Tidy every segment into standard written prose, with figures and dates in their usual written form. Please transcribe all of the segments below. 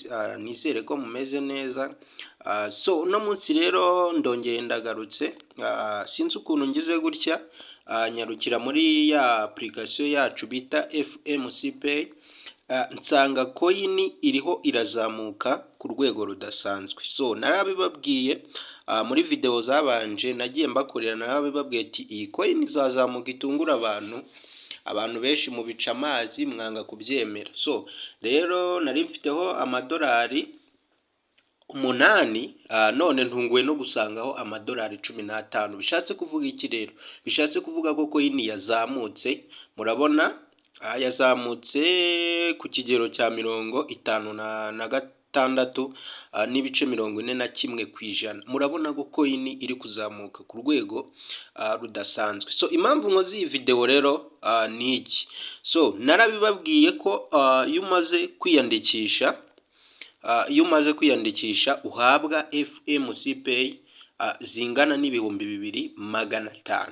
guys, nizere ko mumeze neza. So uno munsi rero ndongeye ndagarutse, sinzi ukuntu ngize gutya, nyarukira muri ya application yacu bita FMC Pay, nsanga coin iriho irazamuka ku rwego rudasanzwe. So narabibabwiye muri video zabanje, nagiye mbakorera, narabibabwiye ati iyi coin izazamuka itungura abantu benshi mu bica amazi mwanga kubyemera. So rero nari mfiteho amadolari 8, none ntunguwe no gusangaho amadolari 15. Bishatse kuvuga iki rero? Bishatse kuvuga ko coin yazamutse, murabona yazamutse ku kigero cya 56 n'ibice 41 kwijana. Murabona ko coin iri kuzamuka ku rwego rudasanzwe. So impamvu nkoze iyi video rero ni iki? So narabibabwiye ko iyo umaze kwiyandikisha uhabwa FMC Pay zingana n'ibihumbi 2500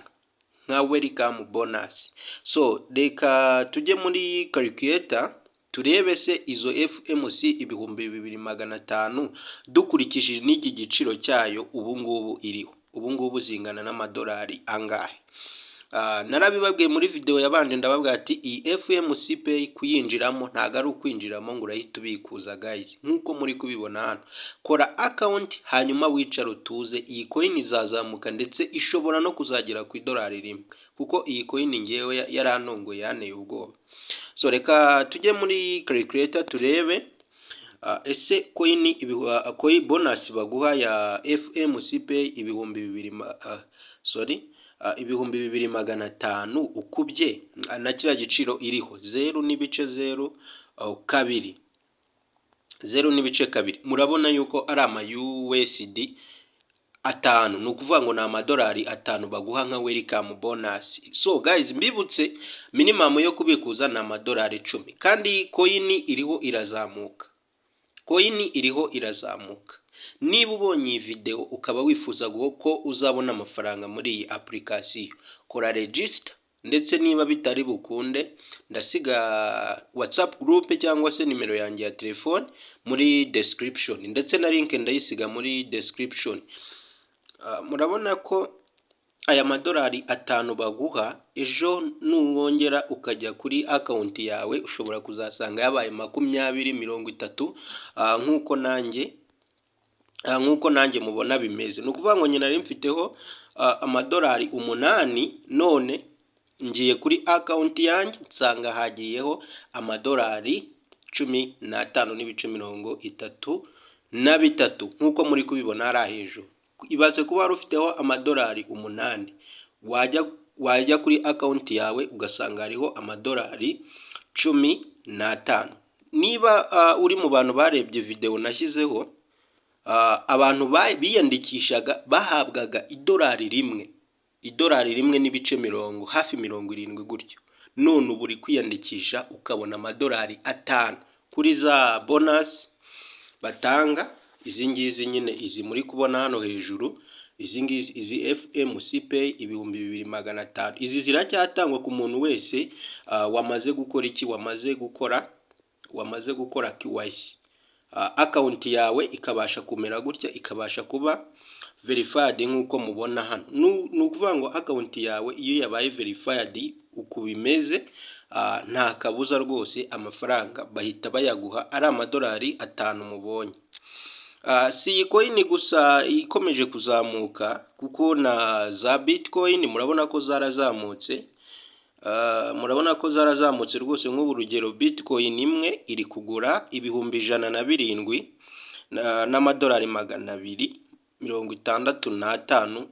nka welcome bonus. So reka tujye muri calculator turebe se izo FMC ibihumbi 2500 dukurikishije n'iki giciro cyayo ubungubu iriho. Ubungubu zingana n'amadolari angahe? Narabibabwiye muri video yabanje, ndababwira ati iyi FMC Pay kuyinjiramo ntago ari ukwinjiramo ngo urahita ubikuza guys. Nkuko muri kubibona hano, kora account hanyuma wicara utuze. Iyi coin izazamuka ndetse ishobora no kuzagera ku dolari 1, kuko iyi coin ngewe yaranongoye yaneye ubwoba. So reka tujye muri calculator turebe ese coin bonus baguha ya FMC Pay ibihumbi 2500 ukubye na kiriya giciro iriho 0.2. Murabona yuko ari ama USD 5, ni ukuvuga ngo ni amadolari 5 baguha nka welcome bonus. So guys, mbibutse minimum yo kubikuza ni amadolari 10, kandi coin iriho irazamuka. Niba ubonye iyi video ukaba wifuza ko uzabona amafaranga muri iyi application, kora register, ndetse niba bitari bukunde ndasiga WhatsApp group cyangwa se nimero yanjye ya telefone muri description, ndetse na link ndayisiga muri description. Murabona ko aya madolari 5 baguha, ejo nuwongera ukajya kuri account yawe ushobora kuzasanga yabaye 20, 30 nkuko nanjye mubona bimeze. Nukuvuga ngo nyina mfiteho amadolari 8, none ngiye kuri account yanjye nsanga hagiyeho amadolari 15 n'ibice 33 nkuko muri kubibona ari hejuru. Ibaze kuba rufiteho amadolari 8, wajya kuri account yawe ugasanga hariho amadolari 15. Niba uri mu bantu barebye video nashyizeho, abantu biyandikishaga bahabwaga idolari 1 n'ibice 70 hafi 70 gutyo. None ubu uri kwiyandikisha ukabona amadolari 5 kuri za bonus batanga. Izi ngizi nyine izi muri kubona hano hejuru, izi FMC Pay ibihumbi 2500, izi ziracyatangwa ku muntu wese wamaze gukora iki, wamaze gukora KYC. Account yawe ikabasha kumera gutya, ikabasha kuba verified nkuko mubona hano. Nukuvuga ngo account yawe iyo yabaye verified uko bimeze, nta kabuza rwose amafaranga bahita bayaguha ari amadolari 5 mubonye. Si iyi coin gusa ikomeje kuzamuka, kuko na za Bitcoin murabona ko zarazamutse. Rwose. Nk'ubu rugero Bitcoin imwe iri kugura ibihumbi 107 n'amadolari 265.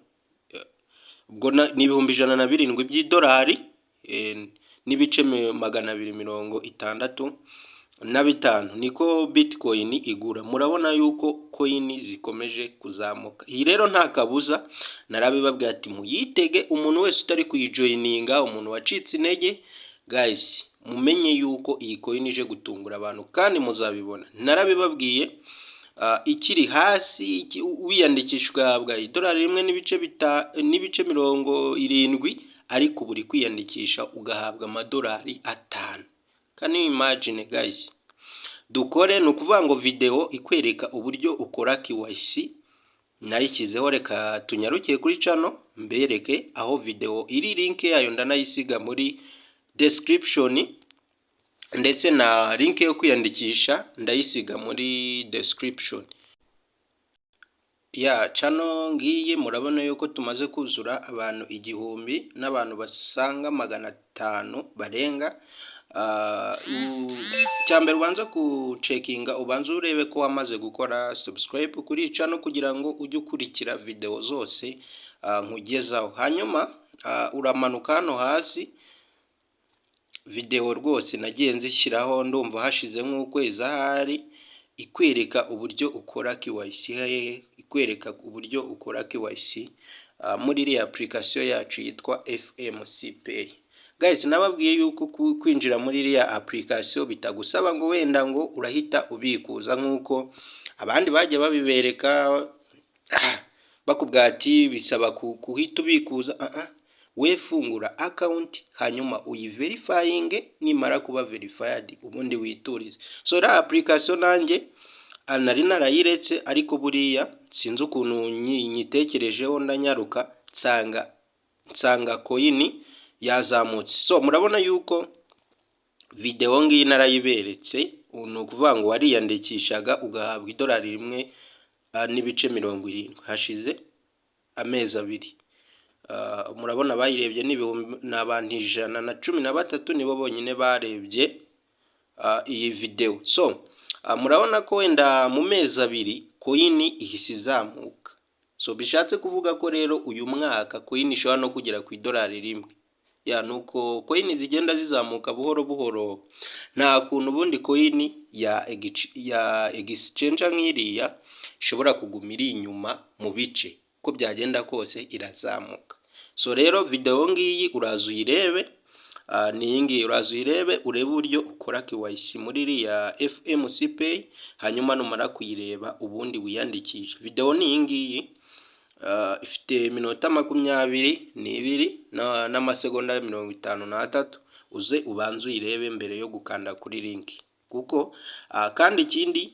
Ubwo ni ibihumbi 107 by'idolari n'ibice 265 niko Bitcoin igura. Murabona yuko coin zikomeje kuzamuka. Iyi rero nta kabuza, narabibabwiye ati muyitege. Umuntu wese utari kuyijoininga, umuntu wacitse intege, guys, mumenye yuko iyi coin ije gutungura abantu kandi muzabibona. Narabibabwiye ikiri hasi wiyandikishwa bwa idolari 1 n'ibice 70, ariko buri kwiyandikisha ugahabwa amadolari 5. Can you imagine guys? dukore. Ni ukuvuga ngo video ikwereka uburyo ukora KYC nayishyizeho, reka tunyarukiye kuri channel mbereke aho video iri, link yayo ndanayisiga muri description, ndetse na link yo kwiyandikisha ndayisiga muri description ya channel ngiye. Murabona yuko tumaze kuzura abantu 1000 n'abantu basanga 500 barenga. Cyambere ubanza kucekinga, ubanza urebe ko wamaze gukora subscribe kuri channel kugira ngo ujye ukurikira video zose nkugezaho. Hanyuma uramanuka hano hasi, video rwose nagiye nzishyiraho ndumva hashize nk'ukwezi ahari, ikwereka uburyo ukora KYC, ikwereka uburyo ukora KYC muri iriya application yacu yitwa FMC Pay. Guys, nababwiye yuko kwinjira muri iriya application bitagusaba ngo wenda ngo urahita ubikuza nk'uko abandi bajya babibereka bakubwira ati bisaba kuhita ubikuza. We fungura account hanyuma uyiverifying, nimara kuba verified ubundi witurize. So la application nanjye nari narayiretse, ariko buriya sinzi ukuntu nyitekerejeho ndanyaruka nsanga coin yazamutse. So murabona yuko video ngiyi narayiberetse, ni ukuvuga ngo wariyandikishaga ugahabwa $1.70 hashize amezi 2. Murabona bayirebye n'abantu 113 nibo bonyine barebye iyi video. So murabona ko wenda mu mezi 2 coin ihise izamuka. So bishatse kuvuga ko rero uyu mwaka coin ishobora no kugera ku $1. Ya nuko coin zigenda zizamuka buhoro buhoro. Nta kuntu bundi coin ya exchange nk'iriya ishobora kugumira inyuma mu bice, ko byagenda kose irazamuka. So rero video ngiyi uraza uyirebe, niyingi uraza uyirebe, urebe uburyo ukora KYC muri iriya FMC Pay, hanyuma numara kuyireba ubundi wiyandikisha. Video niyingiyi ifite iminota 22 n'amasegonda 53. Uze ubanze uyirebe mbere yo gukanda kuri link, kuko kandi ikindi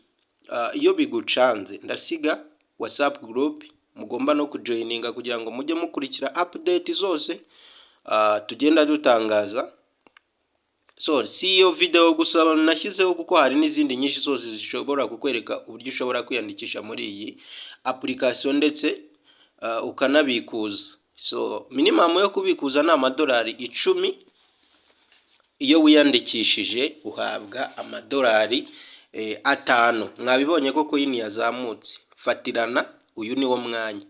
iyo bigucanze ndasiga WhatsApp group mugomba no kujoininga kugira ngo mujye mukurikira update zose tugenda dutangaza. So si iyo video gusa nashyizeho, kuko hari n'izindi nyinshi zose zishobora kukwereka uburyo ushobora kwiyandikisha muri iyi application ndetse ukanabikuza. So minimum yo kubikuza ni $10. Iyo wiyandikishije uhabwa $5. Mwabibonye ko coin yazamutse. Fatirana, uyu ni wo mwanya.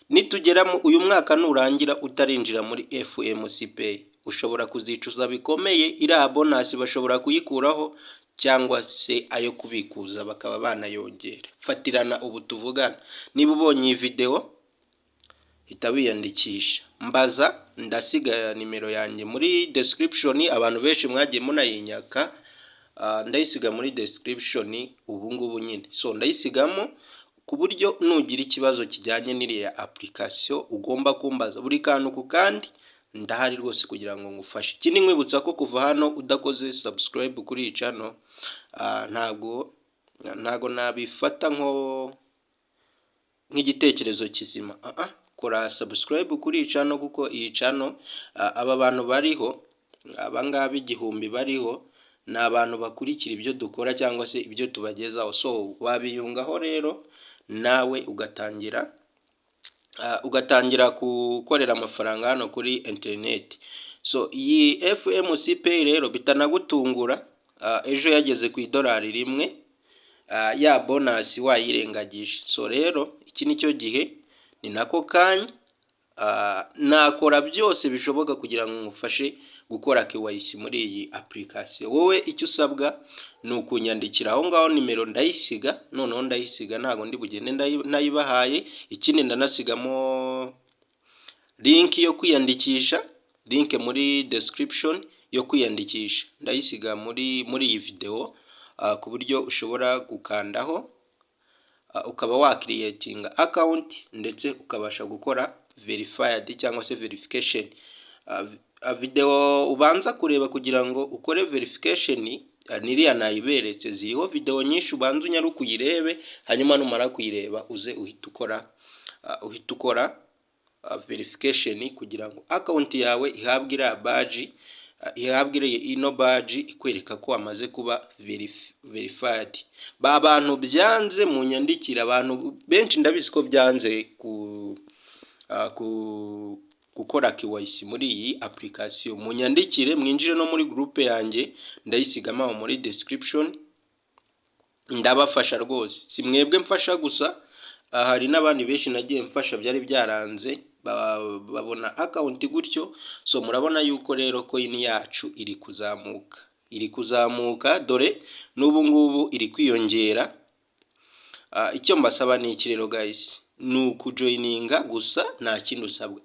Nitugera uyu mwaka nurangira utarinjira muri FMC Pay, ushobora kuzicuza bikomeye. Iriya bonus bashobora kuyikuraho, cyangwa se ayo kubikuza bakaba banayongera. Fatirana ubu tuvugana. Niba ubonye iyi video hita wiyandikisha. Mbaza, ndasiga nimero yanjye muri description. Abantu benshi mwagiye munayinyaka, ndayisiga muri description ubu ngubu nyine. So ndayisigamo ku buryo nugira ikibazo kijyanye n'iriya application ugomba kumbaza buri kantu ku kandi, ndahari rwose kugira ngo ngufashe. Ikindi nkwibutsa ko kuva hano udakoze subscribe kuri iyi channel ntago nabifata nk'igitekerezo kizima. Kora subscribe kuri iyi channel, kuko iyi channel aba bantu bariho, abangaba 1000 bariho, ni abantu bakurikira ibyo dukora cyangwa se ibyo tubagezaho. So wabiyungaho rero nawe ugatangira gukorera amafaranga hano kuri internet. So iyi FMC Pay rero bitanagutungura, ejo yageze ku $1 ya bonus wayirengagije. So rero iki nicyo gihe, ni nako kanya nakora byose bishoboka kugira ngo ngufashe gukora KYC muri iyi application. Wowe icyo usabwa ni ukunyandikira aho ngaho, nimero ndayisiga, noneho ndayisiga ntago ndi bugende nayibahaye. Ikindi ndanasigamo link yo kwiyandikisha, link muri description yo kwiyandikisha ndayisiga muri iyi video, ku buryo ushobora gukandaho ukaba wa creating account ndetse ukabasha gukora verified cyangwa se verification. Video ubanza kureba kugira ngo ukore verification niriya nayiberetse ziriho video nyinshi ubanza unyaruka uyirebe, hanyuma numara kuyireba uze uhita ukora verification kugira ngo account yawe ihabwe iriya badge, ihabwe ino badge ikwereka ko amaze kuba verified. Ba bantu byanze mu nyandikira, abantu benshi ndabizi ko byanze gukora KYC muri iyi application. Mu nyandikire, mwinjire no muri groupe yanjye, ndayisigama muri description, ndabafasha rwose. Si mwebwe mfasha gusa, hari n'abandi benshi nagiye mfasha byari byaranze babona account gutyo. So murabona yuko rero coin yacu iri kuzamuka dore n'ubu ngubu iri kwiyongera. Icyo mbasaba ni iki rero guys, ni ukujoininga gusa, nta kindi usabwa.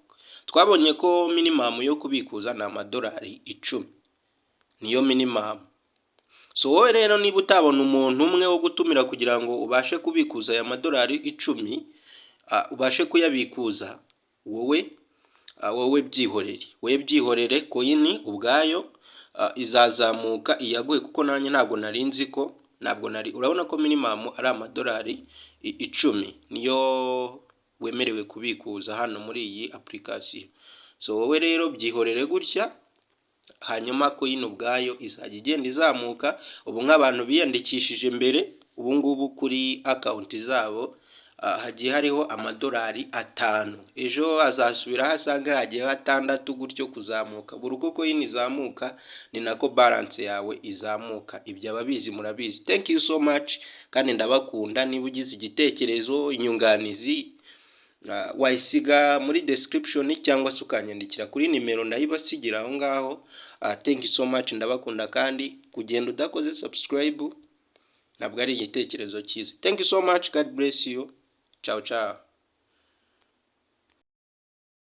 Twabonye ko minimum yo kubikuza na $10 10 niyo minimum. So wowe rero niba utabona umuntu umwe wo gutumira kugira ngo ubashe kubikuza aya $10 10, ubashe kuyabikuza, wowe byihorere coin ubwayo izazamuka iyaguye, kuko nanjye ntabwo narinzi ko, urabona ko minimum ari $10 10 niyo wemerewe kubikuza hano muri iyi application. So wowe rero byihorere gutya, hanyuma coin ubwayo izajya igenda izamuka. Ubu nk'abantu biyandikishije mbere, ubu ngubu kuri account zabo hagiye hariho $5, ejo azasubira hasanga hagiye 6 gutyo kuzamuka. Buri uko coin izamuka ni nako balance yawe izamuka. Ibyo ababizi murabizi. Thank you so much, kandi ndabakunda. Niba ugize igitekerezo, inyunganizi, wayisiga muri description cyangwa se ukanyandikira kuri nimero ndayibasigira aho ngaho. Thank you so much, ndabakunda, kandi kugenda udakoze subscribe ntabwo ari igitekerezo cyiza. Thank you so much, God bless you. Ciao ciao.